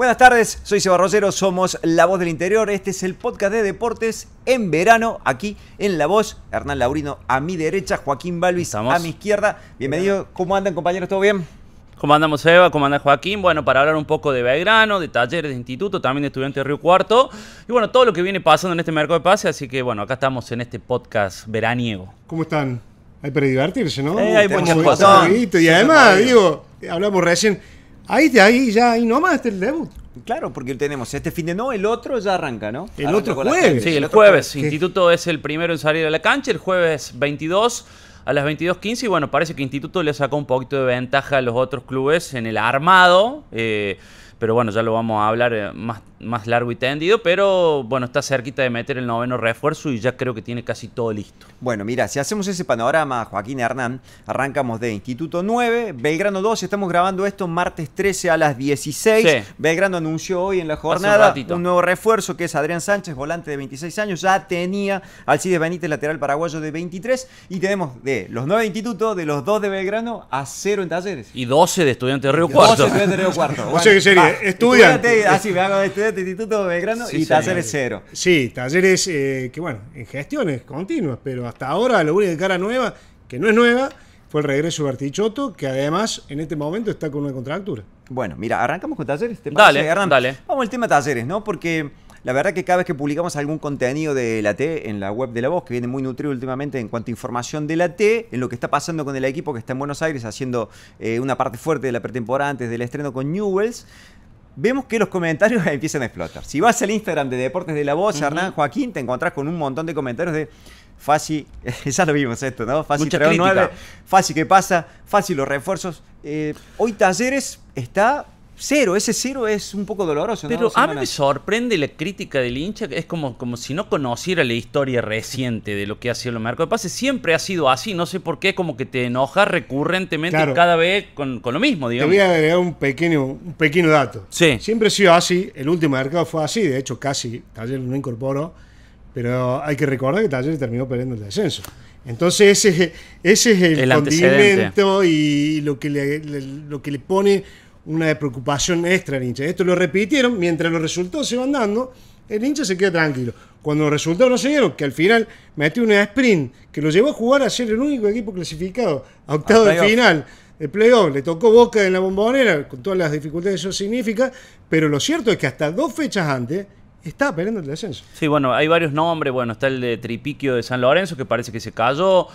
Buenas tardes, soy Seba Rosero, somos La Voz del Interior. Este es el podcast de deportes en verano, aquí en La Voz. Hernán Laurino a mi derecha, Joaquín Balvis a mi izquierda. Bienvenido, ¿cómo andan, compañeros? ¿Todo bien? ¿Cómo andamos, Eva? ¿Cómo anda Joaquín? Bueno, para hablar un poco de Belgrano, de talleres de instituto, también de estudiantes de Río Cuarto. Y bueno, todo lo que viene pasando en este mercado de pase. Así que bueno, acá estamos en este podcast veraniego. ¿Cómo están? Hay para divertirse, ¿no? Hay muchas cosas. Y además, digo, hablamos recién, ahí nomás está el debut. Claro, porque tenemos este fin de el otro ya arranca, ¿no? El otro jueves. Sí, el jueves. Instituto es el primero en salir a la cancha, el jueves 22 a las 22:15. Y bueno, parece que Instituto le sacó un poquito de ventaja a los otros clubes en el armado. Pero bueno, ya lo vamos a hablar más largo y tendido. Pero bueno, está cerquita de meter el noveno refuerzo y ya creo que tiene casi todo listo. Bueno, mira, si hacemos ese panorama, Joaquín y Hernán, arrancamos de Instituto 9, Belgrano 2. Estamos grabando esto martes 13 a las 16. Sí. Belgrano anunció hoy en la jornada un nuevo refuerzo que es Adrián Sánchez, volante de 26 años. Ya tenía Alcides Benítez, lateral paraguayo de 23. Y tenemos de los 9 de Instituto, de los 2 de Belgrano, a 0 en Talleres. Y 12 de estudiantes de Río Cuarto. 12 de estudiantes de Río Cuarto. O sea que sería estudiante. Así me hago de estudiante de Instituto Belgrano y Talleres 0. Sí, Talleres que bueno, en gestiones continuas, pero hasta ahora la única cara nueva, que no es nueva, fue el regreso de Bartichotto, que además en este momento está con una contractura. Bueno, mira, arrancamos con Talleres. ¿Te parece, Hernán? Dale. Vamos al tema Talleres, ¿no? Porque la verdad que cada vez que publicamos algún contenido de la T en la web de La Voz, que viene muy nutrido últimamente en cuanto a información de la T, en lo que está pasando con el equipo que está en Buenos Aires haciendo una parte fuerte de la pretemporada antes del estreno con Newell's, vemos que los comentarios empiezan a explotar. Si vas al Instagram de Deportes de La Voz, Hernán, Joaquín, te encontrás con un montón de comentarios de Fácil, ya lo vimos esto, ¿no? Fácil 3-9, fácil que pasa, fácil los refuerzos. Hoy Talleres está 0, ese 0 es un poco doloroso, ¿no? Pero a mí me sorprende la crítica del hincha, es como si no conociera la historia reciente de lo que ha sido el mercado de pases. Siempre ha sido así, no sé por qué, como que te enojas recurrentemente cada vez con lo mismo, digamos. Te voy a agregar un pequeño dato. Sí. Siempre ha sido así, el último mercado fue así, de hecho casi Talleres no incorporó, pero hay que recordar que Talleres terminó perdiendo el descenso. Entonces ese es el condimento y lo que le pone una preocupación extra al hincha. Esto lo repitieron, mientras los resultados se van dando, el hincha se queda tranquilo. Cuando los resultados no se dieron, que al final metió una sprint que lo llevó a jugar a ser el único equipo clasificado a octavo de final del playoff, le tocó Boca en la Bombonera, con todas las dificultades que eso significa, pero lo cierto es que hasta 2 fechas antes estaba peleando el descenso. Sí, bueno, hay varios nombres. Bueno, está el de Tripiquio de San Lorenzo, que parece que se cayó.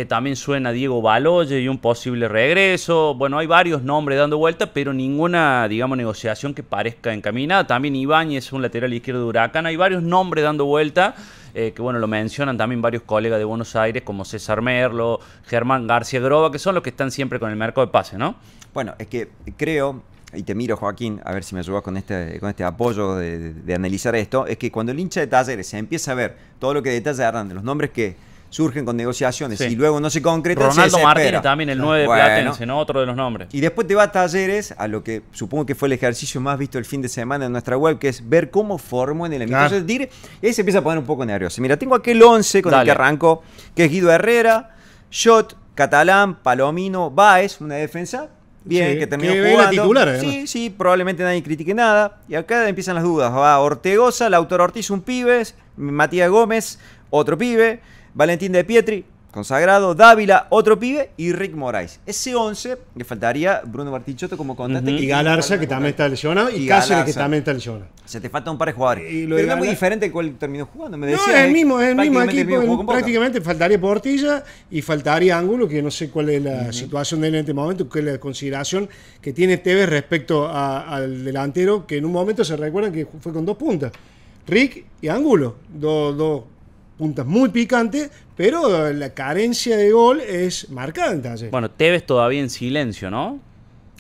También suena Diego Baloye y un posible regreso. Bueno, hay varios nombres dando vuelta, pero ninguna, digamos, negociación que parezca encaminada. También Ibáñez, un lateral izquierdo de Huracán. Hay varios nombres dando vuelta, que bueno, lo mencionan también varios colegas de Buenos Aires, como César Merlo, Germán García Groba, que son los que están siempre con el mercado de pase, ¿no? Bueno, es que creo, y te miro, Joaquín, a ver si me ayudas con este apoyo de analizar esto, es que cuando el hincha de Talleres se empieza a ver todo lo que detalla Hernán, de los nombres que surgen con negociaciones y luego no se concretan, Ronaldo Martínez también, el 9 de Platense, ¿no? Otro de los nombres. Y después te va a Talleres, a lo que supongo que fue el ejercicio más visto el fin de semana en nuestra web, que es ver cómo formó en el amistoso. Entonces, Dire, y se empieza a poner un poco nervioso. Mira, tengo aquel 11 con el que arrancó, que es Guido Herrera, Schott, Catalán, Palomino, Báez, una defensa bien, que terminó jugando. Titular, además. Sí, probablemente nadie critique nada. Y acá empiezan las dudas. Va Ortegoza, Lautaro Ortiz, un pibe, Matías Gómez, otro pibe, Valentín de Pietri, consagrado, Dávila, otro pibe, y Rick Moraes. Ese 11, le faltaría Bruno Bartichotto como contaste. Y Galarza, que también está lesionado, y Cáceres, que también está lesionado. Se te falta un par de jugadores. Pero no es muy diferente el cual terminó jugando. Me decía, no, es el mismo equipo. Prácticamente faltaría Portilla y faltaría Ángulo, que no sé cuál es la situación de él en este momento, cuál es la consideración que tiene Tevez respecto al delantero, que en un momento se recuerdan que fue con 2 puntas. Rick y Ángulo, dos puntas muy picantes, pero la carencia de gol es marcada en Talleres. Bueno, Tevez todavía en silencio, ¿no?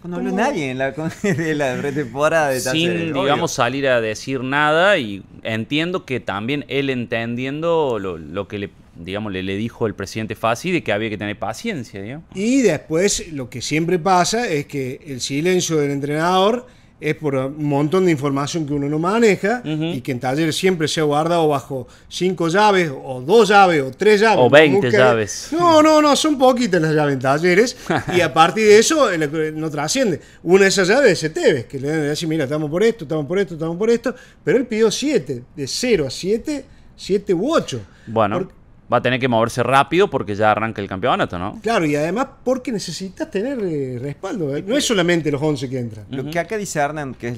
No habló nadie en la pretemporada de Talleres. Sin, digamos, salir a decir nada, y entiendo que también él entendiendo lo que le dijo el presidente Fassi, de que había que tener paciencia, digamos. Y después lo que siempre pasa es que el silencio del entrenador es por un montón de información que uno no maneja y que en Talleres siempre se ha guardado bajo 5 llaves, o 2 llaves, o 3 llaves. O 20 llaves. No, son poquitas las llaves en Talleres y a partir de eso no trasciende. Una de esas llaves es Tevez, que le deben decir, mira, estamos por esto, pero él pidió 7, de 0 a 7, 7 u 8. Bueno. Va a tener que moverse rápido porque ya arranca el campeonato, ¿no? Claro, y además porque necesitas tener respaldo. No es solamente los 11 que entran. Lo que acá dice Hernán, que es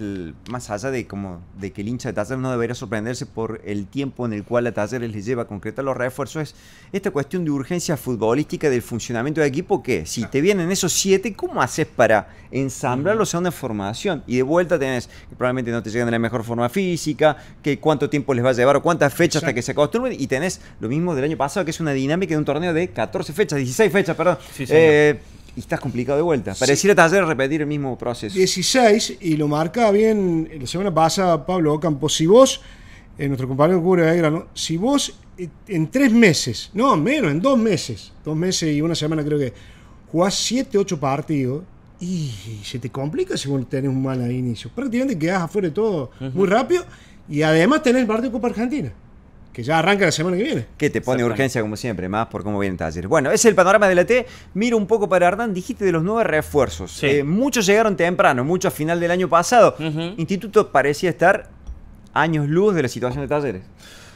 más allá de que el hincha de Talleres no debería sorprenderse por el tiempo en el cual a Talleres les lleva a concretar los refuerzos, es esta cuestión de urgencia futbolística del funcionamiento del equipo, que si te vienen esos 7, ¿cómo haces para ensamblarlos a una formación? Y de vuelta tenés que probablemente no te llegan de la mejor forma física, que cuánto tiempo les va a llevar o cuántas fechas hasta que se acostumbren, y tenés lo mismo del año pasado, que es una dinámica de un torneo de 14 fechas, 16 fechas, perdón. Sí, y estás complicado de vuelta. Pareciera Talleres repetir el mismo proceso. 16, y lo marca bien la semana pasada Pablo Ocampo. Si vos, nuestro compañero Cubre Belgrano, si vos en 3 meses, no, menos, en 2 meses y una semana creo que, jugás 7, 8 partidos, y se te complica si vos tenés un mal inicio. Prácticamente quedás afuera de todo muy rápido, y además tenés el partido de Copa Argentina, que ya arranca la semana que viene. Que te pone urgencia como siempre, más por cómo vienen Talleres. Bueno, ese es el panorama de la T. Miro un poco para Hernán, dijiste de los 9 refuerzos. Sí. Muchos llegaron temprano, muchos a final del año pasado. Instituto parecía estar años luz de la situación de Talleres.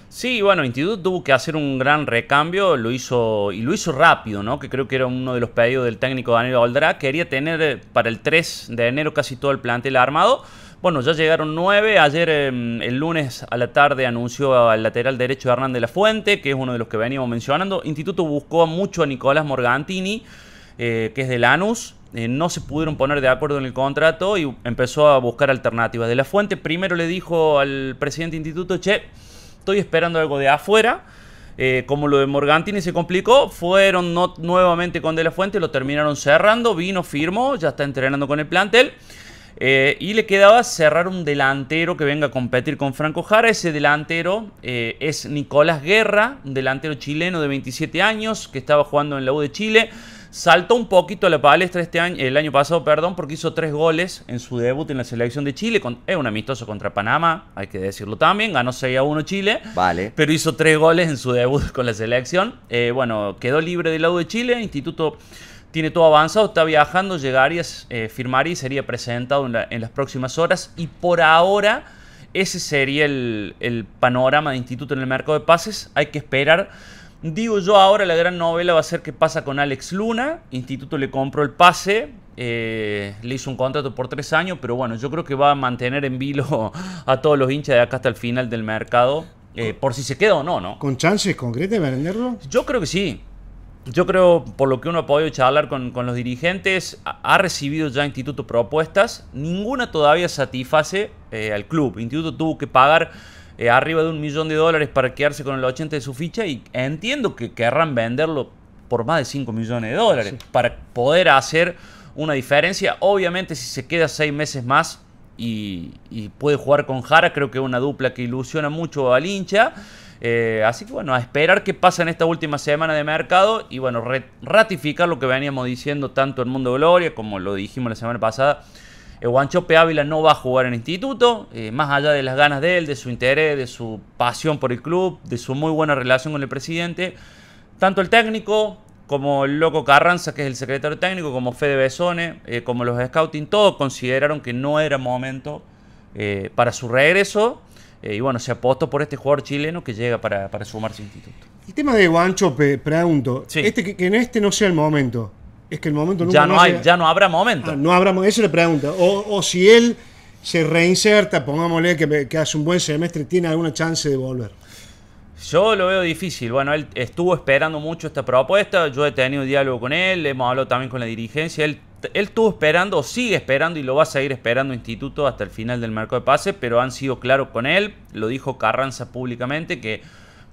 Sí, bueno, Instituto tuvo que hacer un gran recambio, lo hizo rápido, ¿no? Que creo que era uno de los pedidos del técnico Daniel Oldrá. Quería tener para el 3 de enero casi todo el plantel armado. Bueno, ya llegaron 9. Ayer, el lunes a la tarde, anunció al lateral derecho Hernán de la Fuente, que es uno de los que veníamos mencionando. Instituto buscó mucho a Nicolás Morgantini, que es de Lanús. No se pudieron poner de acuerdo en el contrato y empezó a buscar alternativas. De la Fuente primero le dijo al presidente de Instituto, che, estoy esperando algo de afuera. Como lo de Morgantini se complicó, fueron nuevamente con De la Fuente, lo terminaron cerrando, vino, firmó, ya está entrenando con el plantel. Y le quedaba cerrar un delantero que venga a competir con Franco Jara. Ese delantero es Nicolás Guerra, un delantero chileno de 27 años que estaba jugando en la U de Chile. Saltó un poquito a la palestra el año pasado, porque hizo 3 goles en su debut en la selección de Chile. Es un amistoso contra Panamá, hay que decirlo también. Ganó 6-1 Chile, vale, pero hizo 3 goles en su debut con la selección. Bueno, quedó libre de la U de Chile. Instituto tiene todo avanzado, está viajando, llegaría, firmaría y sería presentado en las próximas horas. Y por ahora, ese sería el panorama de Instituto en el mercado de pases. Hay que esperar. Digo yo, ahora la gran novela va a ser qué pasa con Alex Luna. Instituto le compró el pase, le hizo un contrato por 3 años, pero bueno, yo creo que va a mantener en vilo a todos los hinchas de acá hasta el final del mercado, por si se queda o no, ¿no? ¿Con chances concretas de venderlo? Yo creo que sí. Yo creo, por lo que uno ha podido charlar con los dirigentes, ha recibido ya Instituto propuestas. Ninguna todavía satisface al club. Instituto tuvo que pagar arriba de $1 millón para quedarse con el 80% de su ficha, y entiendo que querrán venderlo por más de $5 millones para poder hacer una diferencia. Obviamente, si se queda 6 meses más y puede jugar con Jara, creo que es una dupla que ilusiona mucho al hincha. Así que bueno, a esperar qué pasa en esta última semana de mercado y bueno, ratificar lo que veníamos diciendo tanto en Mundo Gloria como lo dijimos la semana pasada. Wanchope Ávila no va a jugar en Instituto, más allá de las ganas de él, de su interés, de su pasión por el club, de su muy buena relación con el presidente. Tanto el técnico como el Loco Carranza, que es el secretario técnico, como Fede Besone, como los scouting, todos consideraron que no era momento para su regreso. Y bueno, se apostó por este jugador chileno que llega para sumarse a Instituto. El tema de Wanchope, pregunto, sí, que en este no sea el momento. Es que el momento nunca ya no habrá momento. No habrá, eso le pregunta. O si él se reinserta, pongámosle que hace un buen semestre, tiene alguna chance de volver. Yo lo veo difícil. Bueno, él estuvo esperando mucho esta propuesta. Yo he tenido diálogo con él, hemos hablado también con la dirigencia. Él estuvo esperando, o sigue esperando, y lo va a seguir esperando Instituto hasta el final del mercado de pases, pero han sido claros con él. Lo dijo Carranza públicamente, que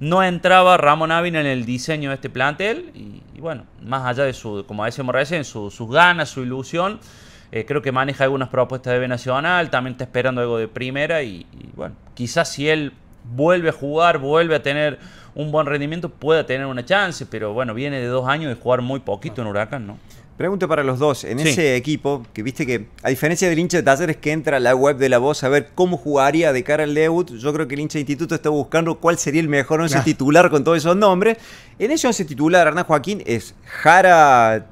no entraba Ramón Ávila en el diseño de este plantel. Y bueno, más allá de como decíamos recién, sus ganas, su ilusión, creo que maneja algunas propuestas de B Nacional, también está esperando algo de primera. Y bueno, quizás si él vuelve a jugar, vuelve a tener un buen rendimiento, pueda tener una chance, pero bueno, viene de 2 años de jugar muy poquito en Huracán, ¿no? Pregunto para los dos, en Sí. ese equipo, que viste que, a diferencia del hincha de Talleres que entra a la web de La Voz a ver cómo jugaría de cara al debut, yo creo que el hincha de Instituto está buscando cuál sería el mejor once titular con todos esos nombres. En ese once titular, Hernán Joaquín, es Jara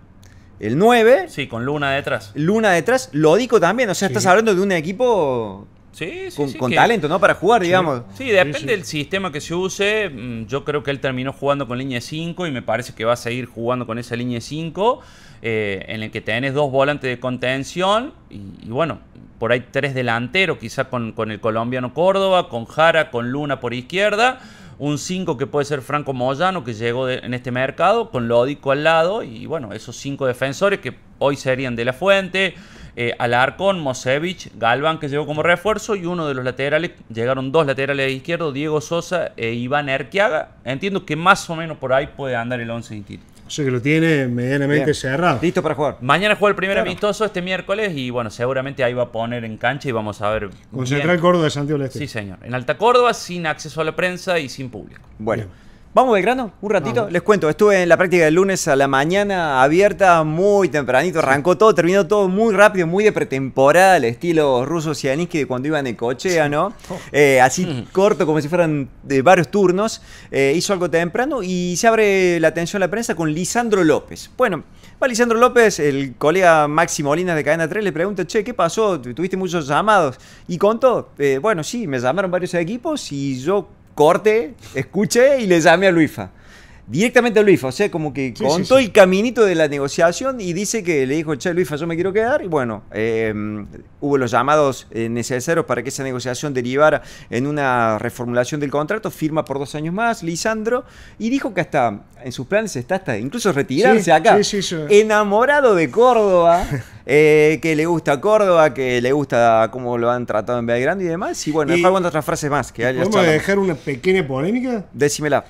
el 9, Sí, con Luna detrás. Luna detrás, Lodico también, o sea, Sí. estás hablando de un equipo Sí, sí, con, sí, con que- talento, ¿no? Para jugar, digamos. Sí, depende Sí, sí. del sistema que se use. Yo creo que él terminó jugando con línea de 5 y me parece que va a seguir jugando con esa línea de 5, en el que tenés 2 volantes de contención y bueno, por ahí 3 delanteros, quizá con el colombiano Córdoba, con Jara, con Luna por izquierda. Un 5 que puede ser Franco Moyano, que llegó en este mercado, con Lodico al lado. Y bueno, esos 5 defensores que hoy serían De La Fuente, Alarcón, Mosevich, Galván, que llegó como refuerzo. Y uno de los laterales, llegaron 2 laterales izquierdos, Diego Sosa e Iván Erquiaga. Entiendo que más o menos por ahí puede andar el 11 distinto. O sea que lo tiene medianamente Bien. cerrado. Listo para jugar. Mañana juega el primer Claro. amistoso este miércoles y bueno, seguramente ahí va a poner en cancha y vamos a ver. Con bien. Central Córdoba de Santiago del Este. Sí, señor. En Alta Córdoba, sin acceso a la prensa y sin público. Bueno. Bien. ¿Vamos Belgrano? Un ratito. Vamos. Les cuento, estuve en la práctica del lunes a la mañana abierta muy tempranito, arrancó todo, terminó todo muy rápido, muy de pretemporada, al estilo ruso Sianiski de cuando iban en cochea, ¿no? Así corto, como si fueran de varios turnos. Hizo algo temprano y se abre la atención a la prensa con Lisandro López. Bueno, va Lisandro López, el colega Maxi Molinas de Cadena 3, le pregunta, che, ¿qué pasó? ¿Tuviste muchos llamados? Y contó, bueno, sí, me llamaron varios equipos y yo corté, escuché y le llamé a Luifa. Directamente a Luifa, o sea, como que Sí, contó sí, sí. el caminito de la negociación y dice que le dijo, che, Luifa, yo me quiero quedar. Y bueno, hubo los llamados necesarios para que esa negociación derivara en una reformulación del contrato, firma por 2 años más, Lisandro, y dijo que hasta en sus planes está hasta incluso retirarse Sí, acá. sí, sí. Enamorado de Córdoba, que le gusta Córdoba, que le gusta cómo lo han tratado en Belgrano y demás. Y bueno, Y- después algunas otras frases más que hayas ¿Podemos charlado. dejar una pequeña polémica? Decímela.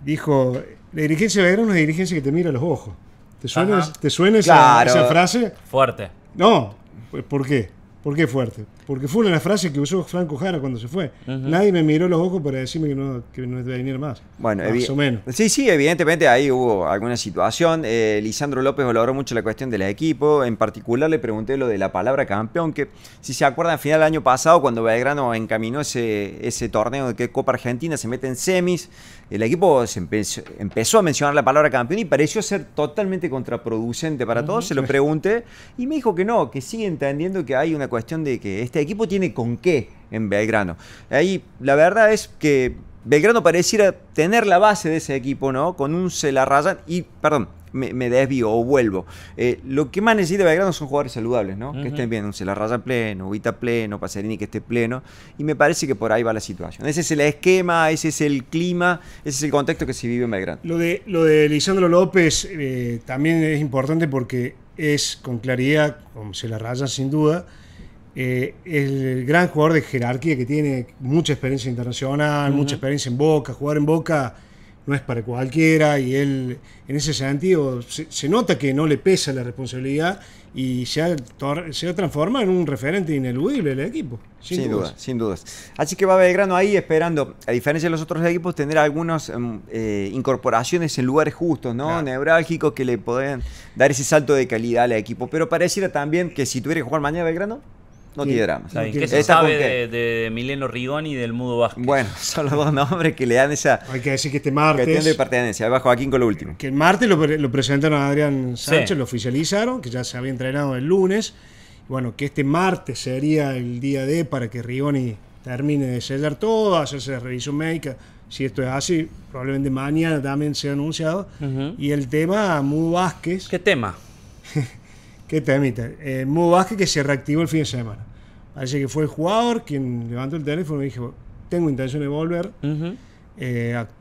Dijo, la dirigencia de Belgrano es una dirigencia que te mira a los ojos. ¿Te suena, Ajá. ¿te suena Claro. esa frase? Fuerte. No, pues, ¿por qué? ¿Por qué fuerte? Porque fue una de las frases que usó Franco Jara cuando se fue. Nadie me miró a los ojos para decirme que no iba a venir más. Bueno, más o menos. Sí, evidentemente ahí hubo alguna situación. Lisandro López valoró mucho la cuestión del equipo. En particular le pregunté lo de la palabra campeón, que si se acuerdan, al final del año pasado, cuando Belgrano encaminó ese torneo de Copa Argentina, se mete en semis, el equipo empezó a mencionar la palabra campeón y pareció ser totalmente contraproducente para todos. Se lo pregunté y me dijo que no, que sigue entendiendo que hay una cuestión de que este equipo tiene con qué en Belgrano. Ahí la verdad es que Belgrano pareciera tener la base de ese equipo, ¿no? Con un Celarrayán y, perdón, me desvío o vuelvo. Lo que más necesita Belgrano son jugadores saludables, ¿no? Que estén bien, un Celarrayán pleno, Ubita pleno, Pacerini que esté pleno. Y me parece que por ahí va la situación. Ese es el esquema, ese es el clima, ese es el contexto que se vive en Belgrano. Lo de Lisandro López también es importante porque es con claridad, como se la raya sin duda, el gran jugador de jerarquía que tiene mucha experiencia internacional, mucha experiencia en Boca. Jugar en Boca no es para cualquiera y él en ese sentido se nota que no le pesa la responsabilidad y se ha transformado en un referente ineludible del equipo. Sin duda, sin dudas. Así que va Belgrano ahí esperando, a diferencia de los otros equipos, tener algunas incorporaciones en lugares justos, ¿no? Claro. Neurálgicos que le puedan dar ese salto de calidad al equipo. Pero pareciera también que si tuviera que jugar mañana Belgrano, no Sí. tiene drama. Está bien. ¿Qué ¿Qué se ¿Está sabe con qué? de Mileno Rigoni y del Mudo Vázquez? Bueno, son los dos nombres que le dan esa Hay que decir que este cuestión de martes, pertenencia. Ahí va Joaquín con lo último. que el martes lo presentaron a Adrián Sánchez, Sí. lo oficializaron, que ya se había entrenado el lunes. Bueno, que este martes sería el día D para que Rigoni termine de sellar todo, hacerse la revisión médica. Si esto es así, probablemente mañana también sea anunciado. Ujú. Y el tema Mudo Vázquez, ¿Qué tema? ¿qué temita? Mudo Vázquez que se reactivó el fin de semana. Parece que fue el jugador quien levantó el teléfono y dijo, tengo intención de volver. Ujú.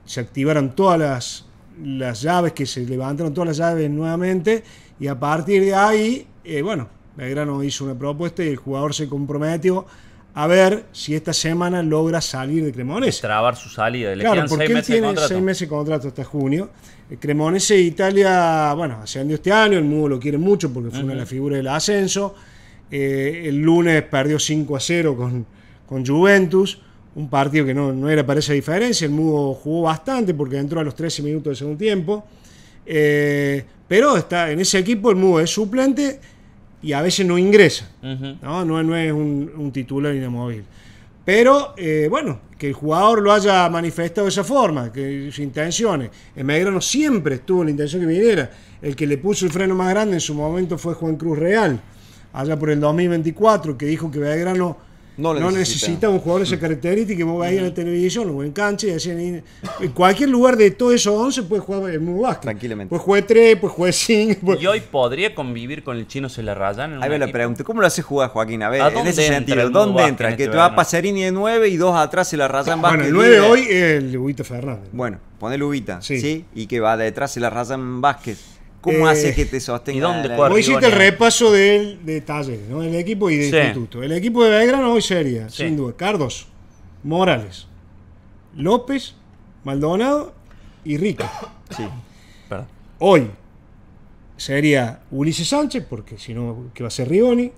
Se activaron todas las llaves, que se levantaron todas las llaves nuevamente y a partir de ahí, bueno, Belgrano hizo una propuesta y el jugador se comprometió a ver si esta semana logra salir de Cremonese. Trabar su salida. Le Claro, quedan porque 6 él meses de tiene contrato. 6 meses de contrato hasta junio. Cremonese Italia, bueno, ascendió este año, el Mudo lo quiere mucho porque fue una de las figuras del ascenso. El lunes perdió 5-0 con Juventus, un partido que no era para esa diferencia. El Mudo jugó bastante porque entró a los 13 minutos del segundo tiempo. Pero está en ese equipo, el Mudo es suplente y a veces no ingresa. No es un titular inamovible. Pero, bueno, que el jugador lo haya manifestado de esa forma, que sus intenciones. En Belgrano siempre estuvo la intención que viniera. El que le puso el freno más grande en su momento fue Juan Cruz Real, allá por el 2024, que dijo que Belgrano no necesita un jugador de esa característica, que vos veías en la televisión o en cancha y decían, en cualquier lugar de todos esos 11 puede jugar el Mudo Vázquez. Tranquilamente. Pues juegue 3, pues juegue 5. ¿Y hoy podría convivir con el Chino Celarrayán? Ahí me lo pregunto, ¿cómo lo hace jugar Joaquín? A ver, ¿A en dónde ese entra sentido, el Mudo ¿dónde Vázquez entra? en Que este te va verano? Pacerini de 9 y 2 atrás Celarrayán Vázquez. Bueno, el 9 líder. hoy es el Ubita Fernández. Bueno, ponele Ubita, Sí. ¿sí? Y que va detrás Celarrayán Vázquez. ¿Cómo hace que te sostenga? ¿y dónde la- juega? Hoy hiciste el Rigoni. repaso de Talleres, ¿no? El equipo y de Sí. Instituto. El equipo de Belgrano hoy sería, Sí. sin duda, Cardos, Morales, López, Maldonado y Rico. Sí. Perdón. Hoy sería Ulises Sánchez, porque si no, que va a ser Rigoni.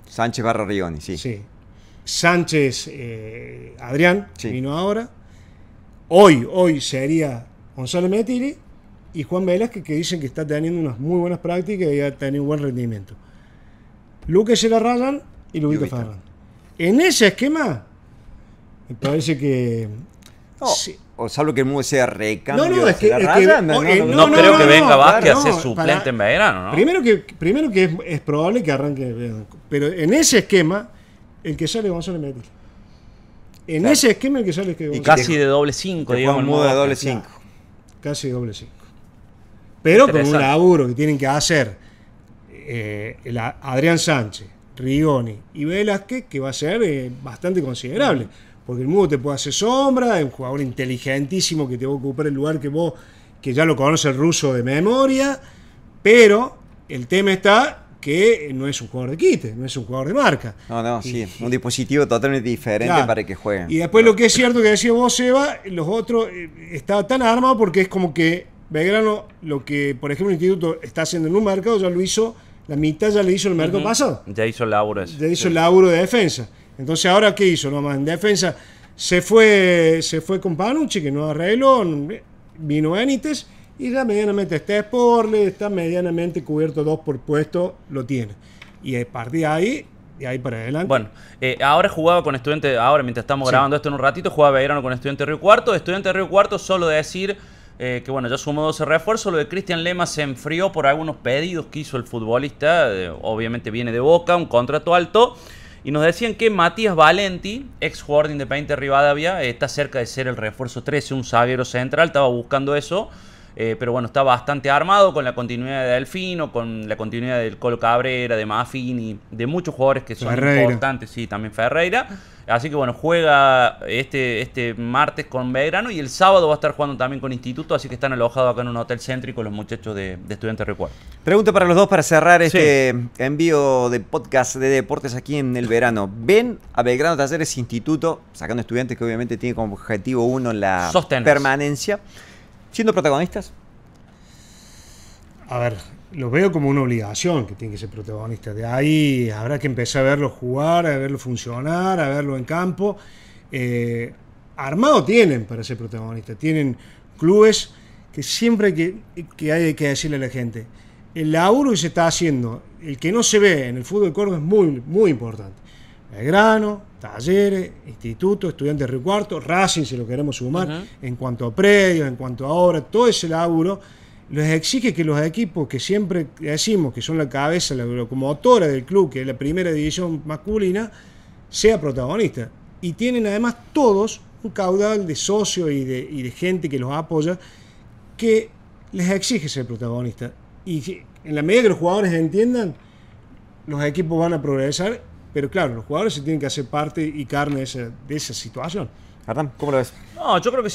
Sánchez barra Rigoni, sí. Sí. Sánchez, Adrián, Sí. vino ahora. Hoy sería Gonzalo Metili y Juan Velázquez, que dicen que está teniendo unas muy buenas prácticas y ha tenido un buen rendimiento. Lucas Celarrayán y Lubito Lubito. Fernández. En ese esquema, me parece que... No, sí. o salvo que el Mudo sea recambio No, de es que- Celarrayán, no, No, creo que venga Vázquez claro, a ser no, suplente para- en Belgrano, ¿no? Primero que es probable que arranque, pero en ese esquema, el que sale es Gonzalo Metili. En Claro. ese esquema el que sale es que Y Gonzalo Casi de doble 5, Te juega digamos. un el Mudo de Mudo doble Vázquez. 5. casi doble 5. Pero con un Interesante. laburo que tienen que hacer Adrián Sánchez, Rigoni y Velázquez, que va a ser bastante considerable. Porque el Mudo te puede hacer sombra, es un jugador inteligentísimo que te va a ocupar el lugar que ya lo conoce el ruso de memoria, pero el tema está que no es un jugador de quite, no es un jugador de marca. No, sí. Un dispositivo totalmente diferente Claro. para que juegue. Y después lo que es cierto que decía vos, Seba, los otros estaba tan armado porque es como que Belgrano, lo que por ejemplo el Instituto está haciendo en un mercado, ya lo hizo, la mitad ya le hizo el mercado pasado. Ya hizo el laburo ese. Ya hizo el laburo de defensa. Entonces ahora ¿qué hizo? Nomás en defensa se fue con Panucci, que no arregló, vino Benítez y ya medianamente está Sporle, está medianamente cubierto 2 por puesto, lo tiene. Y a partir de ahí para adelante. Bueno, ahora jugaba con Estudiantes, ahora mientras estamos Sí. grabando esto en un ratito, jugaba Belgrano con Estudiantes Río Cuarto. Estudiantes Río Cuarto, solo decir que bueno, ya sumó 12 refuerzos. Lo de Cristian Lema se enfrió por algunos pedidos que hizo el futbolista. Obviamente viene de Boca, un contrato alto. Y nos decían que Matías Valenti, ex jugador de Independiente Rivadavia, está cerca de ser el refuerzo 13, un zaguero central, estaba buscando eso. Pero bueno, está bastante armado con la continuidad de Delfino, con la continuidad del Colo Cabrera, de Maffini, de muchos jugadores que son Ferreira. importantes, sí, también Ferreira. Así que bueno, juega este martes con Belgrano y el sábado va a estar jugando también con Instituto, así que están alojados acá en un hotel céntrico los muchachos de Estudiantes Recuerdo. Pregunta para los dos para cerrar este envío de podcast de deportes aquí en el verano. ¿Ven a Belgrano Talleres Instituto, sacando Estudiantes que obviamente tiene como objetivo uno la Sostenerse. permanencia, siendo protagonistas? A ver, lo veo como una obligación que tiene que ser protagonista. De ahí habrá que empezar a verlo jugar, a verlo funcionar, a verlo en campo. Armado tienen para ser protagonista. Tienen clubes que siempre hay que decirle a la gente. El laburo que se está haciendo, el que no se ve en el fútbol de Córdoba es muy, muy importante. Belgrano, Talleres, Instituto, Estudiantes de Río Cuarto, Racing, si lo queremos sumar, en cuanto a predios, en cuanto a obras, todo ese laburo les exige que los equipos que siempre decimos que son la cabeza, la locomotora del club, que es la primera división masculina, sea protagonista. Y tienen además todos un caudal de socios y de gente que los apoya, que les exige ser protagonista. Y en la medida que los jugadores entiendan, los equipos van a progresar, pero claro, los jugadores se tienen que hacer parte y carne de esa situación. Hernán, ¿cómo lo ves? No, yo creo que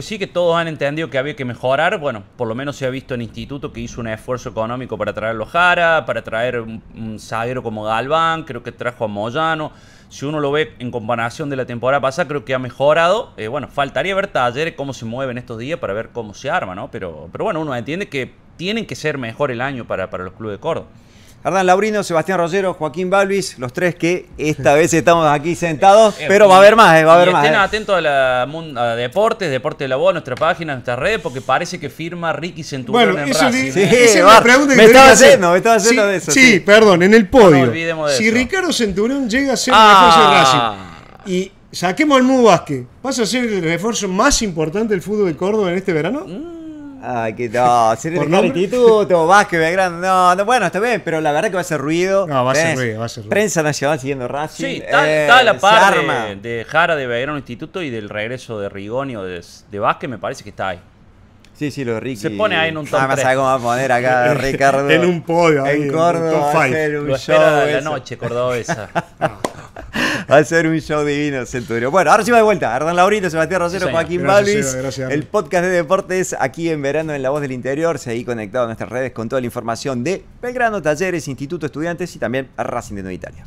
sí, que todos han entendido que había que mejorar. Bueno, por lo menos se ha visto en Instituto que hizo un esfuerzo económico para traerlo a Jara, para traer un zaguero como Galván, creo que trajo a Moyano. Si uno lo ve en comparación de la temporada pasada, creo que ha mejorado. Bueno, faltaría ver Talleres cómo se mueven estos días para ver cómo se arma, ¿no? Pero bueno, uno entiende que tienen que ser mejor el año para los clubes de Córdoba. Hernán Laurino, Sebastián Rollero, Joaquín Balvis, los tres que esta vez estamos aquí sentados, pero va a haber más, va a haber más. Estén atentos a Deportes de la Voz, nuestra página, nuestra red, porque parece que firma Ricky Centurión en Racing. Sí, esa es la pregunta que me estaba haciendo de eso. Sí, perdón, en el podio. No olvidemos de si eso. Ricardo Centurión llega a ser el refuerzo de Racing y saquemos al Mudo Vázquez, ¿pasa a ser el refuerzo más importante del fútbol de Córdoba en este verano? Ay, que no, ser el instituto, Vázquez, Belgrano, no, bueno, está bien, pero la verdad que va a ser ruido. No, va a ser ruido. Prensa nacional siguiendo Racing. Sí, está la par de Jara de Belgrano Instituto y del regreso de Rigoni o de Vázquez, me parece que está ahí. Sí, lo de Ricky. Se pone ahí en un top 3. ¿Sabes cómo va a poner acá Ricardo? En un podio. En Córdoba va a ser un show. La noche cordobesa. Va a ser un show divino, Centurión. Bueno, ahora sí va de vuelta. Hernán Laurino, Sebastián Rosero, sí, Joaquín Balvis. El podcast de deportes aquí en Verano en La Voz del Interior. Seguí conectado a nuestras redes con toda la información de Belgrano, Talleres, Instituto, Estudiantes y también a Racing de Nueva Italia.